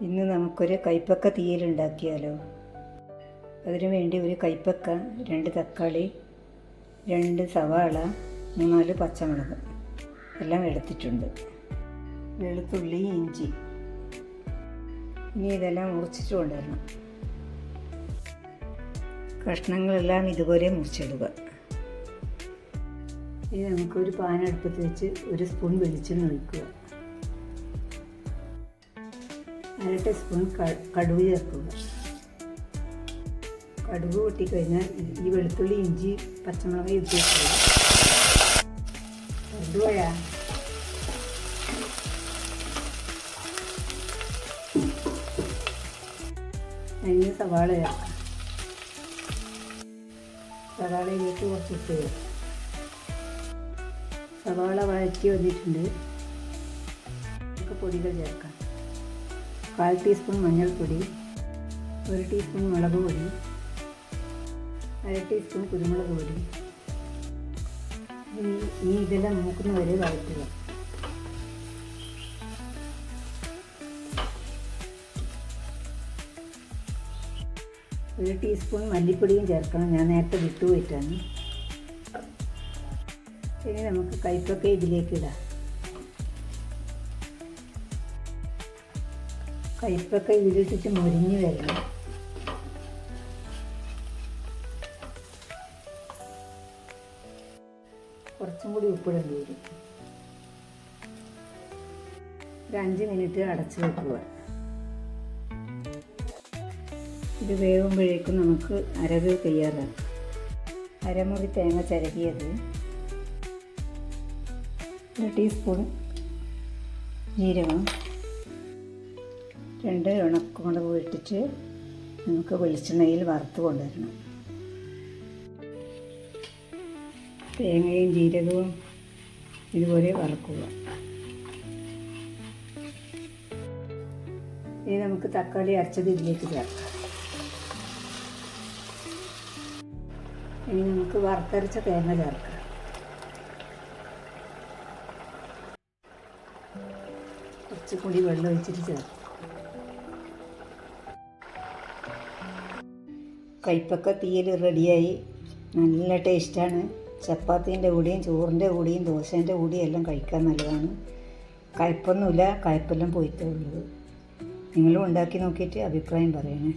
ഇന്ന് നമുക്കൊരു കൈപ്പക്ക തീയലുണ്ടാക്കിയാലോ. അതിനു വേണ്ടി ഒരു കൈപ്പക്ക, 2 തക്കാളി, 2 സവാള, 3-4 പച്ചമുളക് എല്ലാം എടുത്തിട്ടുണ്ട്. വെളുത്തുള്ളി, ഇഞ്ചി. ഇനി ഇതെല്ലാം മുറിച്ചിട്ട് കൊണ്ടുവരണം. കഷ്ണങ്ങളെല്ലാം ഇതുപോലെ മുറിച്ചിടുക. ഇനി നമുക്കൊരു പാൻ അടുപ്പത്ത് വെച്ച് 1 സ്പൂൺ വെളിച്ചെണ്ണ ഒഴിക്കുക. 1/2 ടീസ്പൂൺ കടുക് ചേർക്കുക. കടുക് പൊട്ടിക്കഴിഞ്ഞാൽ ഈ വെളുത്തുള്ളി, ഇഞ്ചി, പച്ചമുളക് ഇട്ട് വെക്കുക. കടുവയാ അതിന് സവാള ചേർക്കാം. സവാളയിലേക്ക് കുറച്ചിട്ട് സവാള വഴറ്റി വന്നിട്ടുണ്ട്. നമുക്ക് പൊടികൾ ചേർക്കാം. 1/4 ടീസ്പൂൺ മഞ്ഞൾപ്പൊടി, 1 ടീസ്പൂൺ മുളക് പൊടി, 1/2 ടീസ്പൂൺ കുരുമുളക് പൊടി. ഇനി ഇതെല്ലാം മൂക്കുന്ന വരെ വഴറ്റുക. ഒരു ടീസ്പൂൺ മല്ലിപ്പൊടിയും ചേർക്കണം. ഞാൻ നേരത്തെ വിട്ടുപോയിട്ടാണ്. ഇനി നമുക്ക് കൈപ്പക്ക ഇതിലേക്ക് ഇടാം. കൈപ്പക്ക ഇതിലിട്ടിട്ട് മുരിഞ്ഞ് വരണം. കുറച്ചും കൂടി ഉപ്പിടേണ്ടി വരും. ഒരു 5 മിനിറ്റ് അടച്ചു വെക്കുക. ഇത് വേവുമ്പോഴേക്കും നമുക്ക് അരവ് തയ്യാറാക്കാം. അരമുറി തേങ്ങ ചിരകിയത്, 1 ടീസ്പൂൺ ജീരകം, 2 ഉണക്കമുളക് ഇട്ടിട്ട് നമുക്ക് വെളിച്ചെണ്ണയിൽ വറുത്ത് കൊണ്ടുവരണം. തേങ്ങയും ജീരകവും ഇതുപോലെ വറുക്കുക. ഇനി നമുക്ക് തക്കാളി അരച്ചത് ഇതിലേക്ക് ചേർക്കാം. ഇനി നമുക്ക് വറുത്തരച്ച തേങ്ങ ചേർക്കാം. കുറച്ചുകൂടി വെള്ളം ഒഴിച്ചിട്ട് ചേർക്കാം. കൈപ്പക്ക തീയൽ റെഡിയായി. നല്ല ടേസ്റ്റാണ്. ചപ്പാത്തീൻ്റെ കൂടെയും ചോറിൻ്റെ കൂടെയും ദോശേൻ്റെ കൂടെയും എല്ലാം കഴിക്കാൻ നല്ലതാണ്. കയ്പ്പൊന്നുമില്ല, കയ്പ്പെല്ലാം പോയിട്ടേ ഉള്ളത്. നിങ്ങളും ഉണ്ടാക്കി നോക്കിയിട്ട് അഭിപ്രായം പറയണേ.